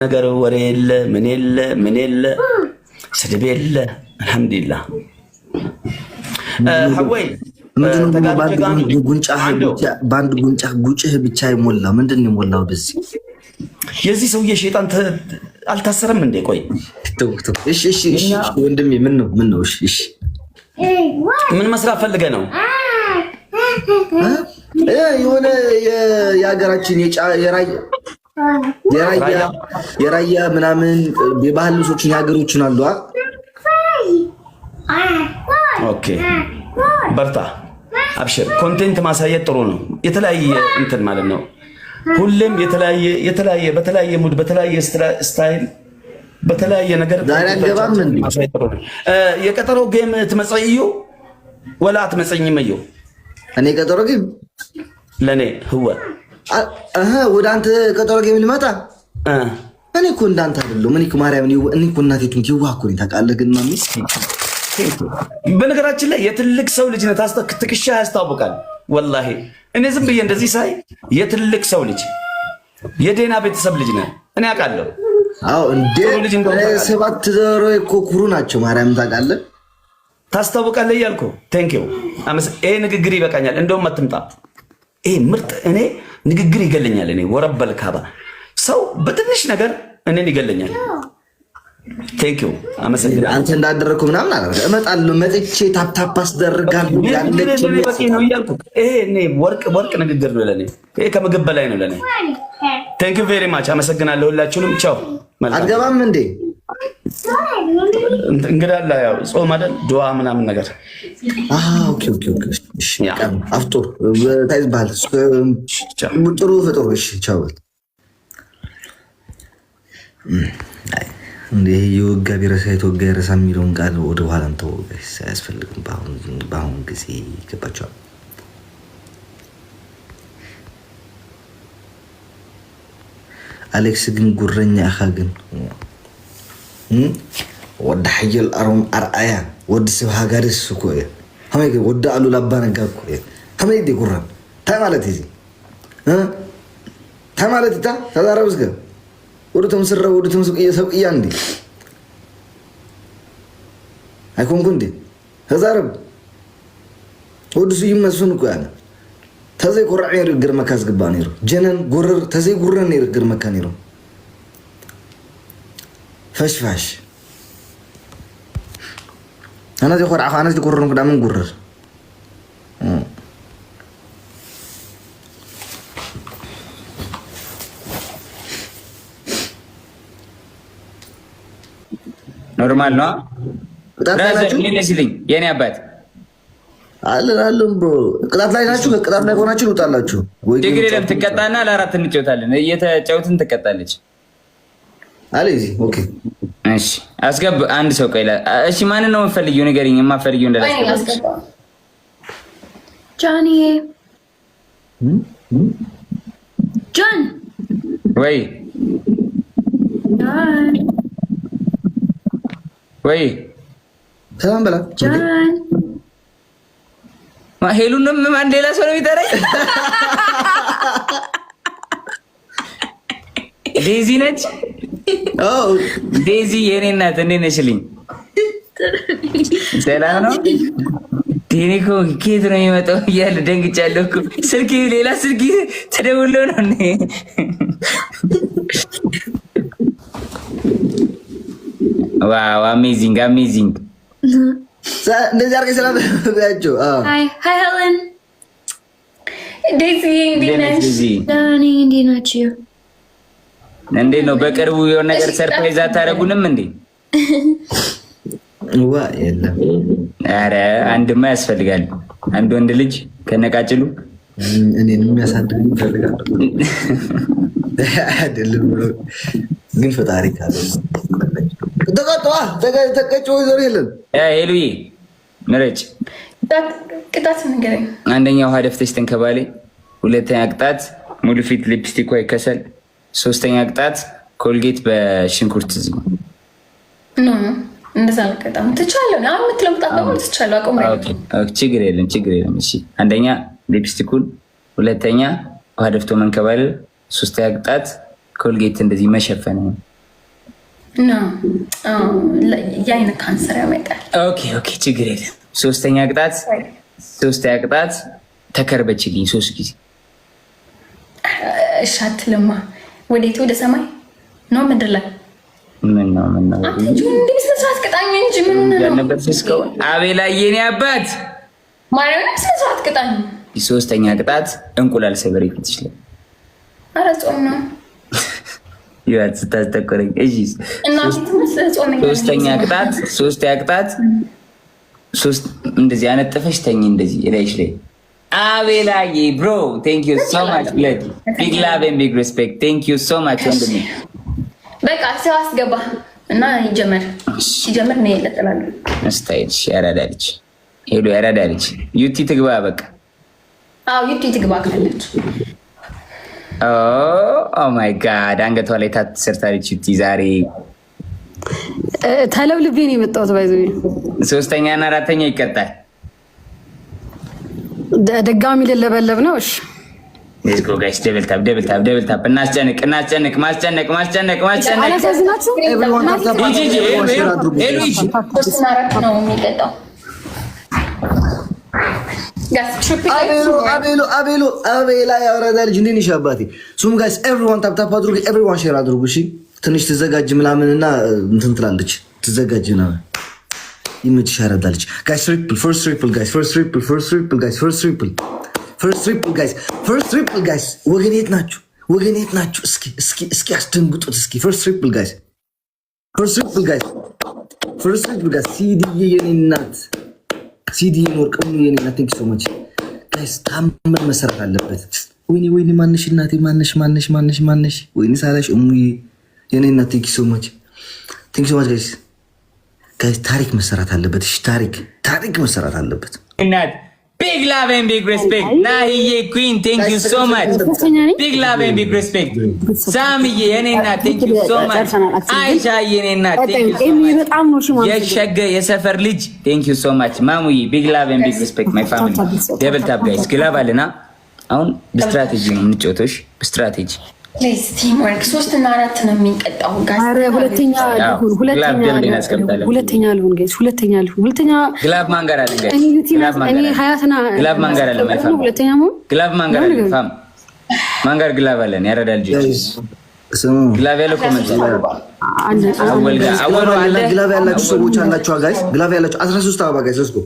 ነገር ወሬ የለ ምን የለ ስድብ የለ። አልሐምዱሊላህ ሐወይ በአንድ ጉንጭህ ብቻ ይሞላ። ምንድን ነው የሞላው? በዚህ የዚህ ሰውዬ ሸይጣን አልታሰረም እንዴ? ቆይ እሺ ወንድሜ ምን ነው? እሺ ምን መስራት ፈልገህ ነው? የሆነ የሀገራችን የራያ ምናምን የባህል ልብሶችን የሀገሮችን አሉ። ኦኬ በርታ፣ አብሽር። ኮንቴንት ማሳየት ጥሩ ነው። የተለያየ እንትን ማለት ነው። ሁሌም የተለያየ በተለያየ ሙድ በተለያየ ስታይል በተለያየ ነገር ማሳየት ጥሩ ነው። የቀጠሮ ጌም ትመጽዩ ወላ አትመጽኝም? እዩ እኔ ቀጠሮ ጌም ለኔ ህወ ወደ አንተ ቀጠሮ ጌም ልመጣ እኔ እኮ እንዳንተ አይደለሁም። እኔ እኮ ማርያም እኔ እኮ እናቴቱን ይዋህ እኮ ታውቃለህ። ግን ማሚ በነገራችን ላይ የትልቅ ሰው ልጅ ነህ። ትከሻ ያስታውቃል። ወላሂ እኔ ዝም ብዬ እንደዚህ ሳይ የትልቅ ሰው ልጅ የዴና ቤተሰብ ልጅ ነህ። እኔ አውቃለሁ። አዎ እንዴ ሰባት ዘሮ እኮ ኩሩ ናቸው። ማርያም ታውቃለህ፣ ታስታውቃለህ እያልኩ ቴንኪው። ይሄ ንግግር ይበቃኛል። እንደውም አትምጣ። ይሄ ምርጥ እኔ ንግግር ይገለኛል። እኔ ወረበል ካባ ሰው በትንሽ ነገር እኔን ይገለኛል። ቴንኪው አመሰግናለሁ። አንተ እንዳደረኩ ምናምን አላደረገ እመጣለሁ። መጥቼ ታፕታፕ አስደርጋለሁ። ያለች ነው እያልኩ ይሄ እኔ ወርቅ ንግግር ነው ለኔ። ይሄ ከምግብ በላይ ነው ለኔ። ቴንኪው ቬሪ ማች አመሰግናለሁ። ሁላችሁንም ቻው። አትገባም እንዴ? እንግዳ አለ ያው ጾም አይደል? ዱዓ ምናምን ነገር ኦኬ እሺ አፍጦር ታይዝባል። ጥሩ ፍጡር። እሺ ቻው። እንዴ የወጋ ቢረሳ የተወጋ ይረሳ የሚለውን ቃል ወደ ኋላ እንተው። አያስፈልግም። በአሁኑ ጊዜ ይገባቸዋል። አሌክስ ግን ጉረኛ አኻ ግን ወደ ሐየል አሮም አርአያ ወደ ሰብ ሃጋሪስ እኮ ሀመይ ወደ አሉ ላባ ነጋ እኮ ሀመይ ዲ ጉራን ታይ ማለት እዚ ታይ ማለት ታ ተዛረብስ ገ ወደ ተምስራ ወደ ተምስቅ የሰብያ እንዴ አይኮንኩ እንዴ ተዛረብ ወደ ሱ ይመስፍን እኮ ያለ ተዘይ ቁርአን ይርግር መካስ ግባ ነይሩ ጀነን ጉርር ተዘይ ጉረን ይርግር መካ ነይሩ ፈሽፋሽ أنا زي خور عخانة زي كورن كده من قرر نورمال نو رازق مين نسيلين يعني أبد አለን ብሮ ቅጣት ላይ ናችሁ። ቅጣት ላይ ሆናችሁ ልውጣላችሁ ወይ ዲግሪ ለም ትቀጣና ለአራት እንጫወታለን። እየተጫወትን ትቀጣለች አለዚ ኦኬ እሺ አስገብ አንድ ሰው ቀይላ እሺ ማን ነው የምፈልጊው? ንገሪኝ። የማፈልጊው እንደላስገባ ጆኒ ጆን ወይ ወይ ሰላም በላ ጆን ሄሉንም ማን ሌላ ሰው ነው የሚጠራኝ? ዴዚ ነች። ዴዚ የኔ እናት እንዴት ነሽልኝ? ሰላም ነው። ዲኒ እኮ ከየት ነው የሚመጣው እያለ ደንግጫለሁ እኮ። ስልክ ሌላ ስልክ ተደውሎ ነው እኔ ዋው አሜዚንግ እንደዚህ አድርገሽ ሰላም ብያቸው። ሃይ ሄለን ዴዚ እንዴት ነሽ? ዳኒ እንዴት ናችሁ? እንዴት ነው? በቅርቡ የሆነ ነገር ሰርፕራይዝ አታረጉንም እንዴ? ዋ የለም። አረ አንድማ ያስፈልጋል። አንድ ወንድ ልጅ ከነቃጭሉ እኔንም የሚያሳድግ ይፈልጋል አይደለም ግን ፈጣሪ ካለ ተቀጭ ወይዘሮ የለን። ሄሉዬ ምረጭ። ቅጣት ንገረኝ። አንደኛ ውሃ ደፍተሽ ተንከባሌ፣ ሁለተኛ ቅጣት ሙሉ ፊት ሊፕስቲክ ወይ ከሰል፣ ሶስተኛ ቅጣት ኮልጌት በሽንኩርት ዝም። እንደዛ ለቀጣም ትቻለህ። አሁን የምትለው ቅጣት ደግሞ ትቻለህ። አቆም። ችግር የለም። እሺ አንደኛ ሊፕስቲኩን፣ ሁለተኛ ውሃ ደፍቶ መንከባለል፣ ሶስተኛ ቅጣት ኮልጌት እንደዚህ መሸፈን ነው የአይን ካንሰር ያመጣል። ኦኬ ችግር የለም። ሶስተኛ ቅጣት ተከርበችልኝ 3 ጊዜ። እሺ አትልማ። ወዴት? ወደ ሰማይ ነው ምድር ላይ? ምን ነው እንዴ? ስነስርዓት ቅጣኝ እንጂ ምን ነው? አቤላ የኔ አባት ማርያም ስነስርዓት ቅጣኝ። ሶስተኛ ቅጣት እንቁላል ሰበሬ ፊት ይችላል። ኧረ ጾም ነው ይዋት ስታስተቆረኝ። እሺ ሶስተኛ ቅጣት እንደዚህ አነጥፈሽ ተኝ እንደዚህ እላይሽ ላይ። አቤላዬ ብሮ ቴንክ ዩ ሶ ማች ብለድ ቢግ ላቭ ኤንድ ቢግ ሪስፔክት ቴንክ ዩ ሶ ማች ወንድሜ። በቃ ሰው አስገባ እና ይጀመር ነው ይለጠላል። ስታይል ያራዳልች ሄሎ ያራዳልች ዩቲ ትግባ በቃ። አዎ ዩቲ ትግባ ካለች። ኦ ማይ ጋድ አንገቷ ላይ ታሰርታለች ዩቲ ዛሬ። ተለብልቤ ነው የመጣሁት። ባይዘ ሶስተኛ እና አራተኛ ይቀጣል። ደጋሚ ልለበለብ ነው። እሺ ሌትስ ጎ ጋይስ። ደብል ታፕ እናስጨንቅ። አላሳዝናችሁ። አቤላ ያወራዳ ልጅ እንዴት ነሽ አባቴ? ሱም ጋይስ ኤቭሪዋን ታፕ አድርጉ። ኤቭሪዋን ሼር አድርጉ። እሺ ትንሽ ትዘጋጅ ምናምንና እንትን ትላለች። ትዘጋጅ ምናምን ይመችሽ። ያረዳልች ጋይስ ፈርስት ትሪፕል ጋይስ ወገን የት ናችሁ? እስኪ አስደንግጡት እስኪ። ፈርስት ትሪፕል ጋይስ ሲዲዬ የኔ እናት ሲዲዬ ወርቅሙ የኔ እናት ቴንክ ሶ ማች ጋይስ። ታምር መሰራት አለበት። ወይኔ ማነሽ እናቴ ማነሽ ወይኔ ሳላሽ እሙዬ የኔ እናት ቴንክ ሶ ማች ጋይስ። ታሪክ መሰራት አለበት። እሺ ታሪክ መሰራት አለበት። እናት ቢግ ላቭ ኤንድ ቢግ ሪስፔክት ናሂዬ ኩዊን ቴንክ ዩ ሶ ማች ቢግ ላቭ ኤንድ ቢግ ሪስፔክት ሳምዬ የኔ እናት ቴንክ ዩ ሶ ማች አይሻ የኔ እናት ቴንክ ዩ ሶ ማች የሸገ የሰፈር ልጅ ቴንክ ዩ ሶ ማች ማሙዬ ቢግ ላቭ ኤንድ ቢግ ሪስፔክት ማይ ፋሚሊ። ደብል ታፕ ጋይስ ግላብ አለና አሁን በስትራቴጂ ነው የምንጫወተው። በስትራቴጂ ፕሊዝ ቲም ወርክ 3 እና 4 ነው የሚቀጣው ጋይስ። አረ ሁለተኛ ልሁን ጋይስ። ሁለተኛ ግላብ ማን ጋር አለ ጋይስ? እኔ ሀያትና ግላብ ማን ጋር አለ? ማይፋም ሁለተኛ ግላብ ማን ጋር አለ? ፋም ማን ጋር ግላብ አለ? ያረዳ ልጆች ግላብ ያለው ኮሜንት አወሉ አለ። ግላብ ያላችሁ ሰዎች አላችሁ ጋይስ። ግላብ ያላችሁ 13 አበባ ጋይስ። let's go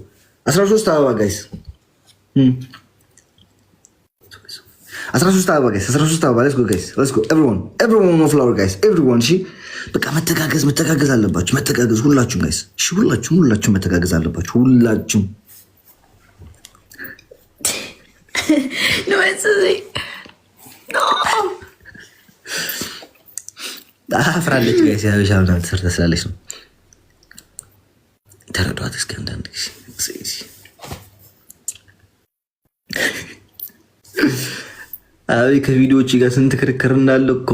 13 አበባ ጋይስ። 13 አበባ ጋይስ። 13 አበባ let's go guys. let's go everyone no flower guys. everyone እሺ በቃ መተጋገዝ አለባችሁ። መተጋገዝ ሁላችሁም ጋይስ። እሺ ሁላችሁም መተጋገዝ አለባችሁ። ሁላችሁም አፍራለች ጋይስ። ያበሻ ምናምን ተሰርታ ስላለች ነው። ተረዷት እስኪ አንዳንድ ጊዜ አይ ከቪዲዮዎች ጋር ስንት ክርክር እንዳለው እኮ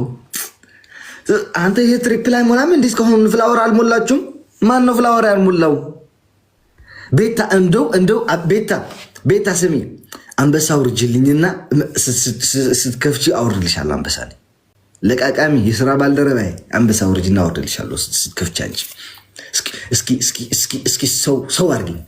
አንተ። ይሄ ትሪፕል አይሞላም እንዴ? እስካሁን ፍላወር አልሞላችሁም? ማን ነው ፍላወር ያልሞላው? ቤታ እንደው ቤታ ስሚ፣ አንበሳ አውርጅልኝና ስትከፍቺ አውርድልሻለሁ። አንበሳ ላይ ለቃቃሚ የስራ ባልደረባዬ አንበሳ አውርጅና አውርድልሻለሁ ስትከፍቺ። አንቺ እስኪ ሰው አድርጊኝ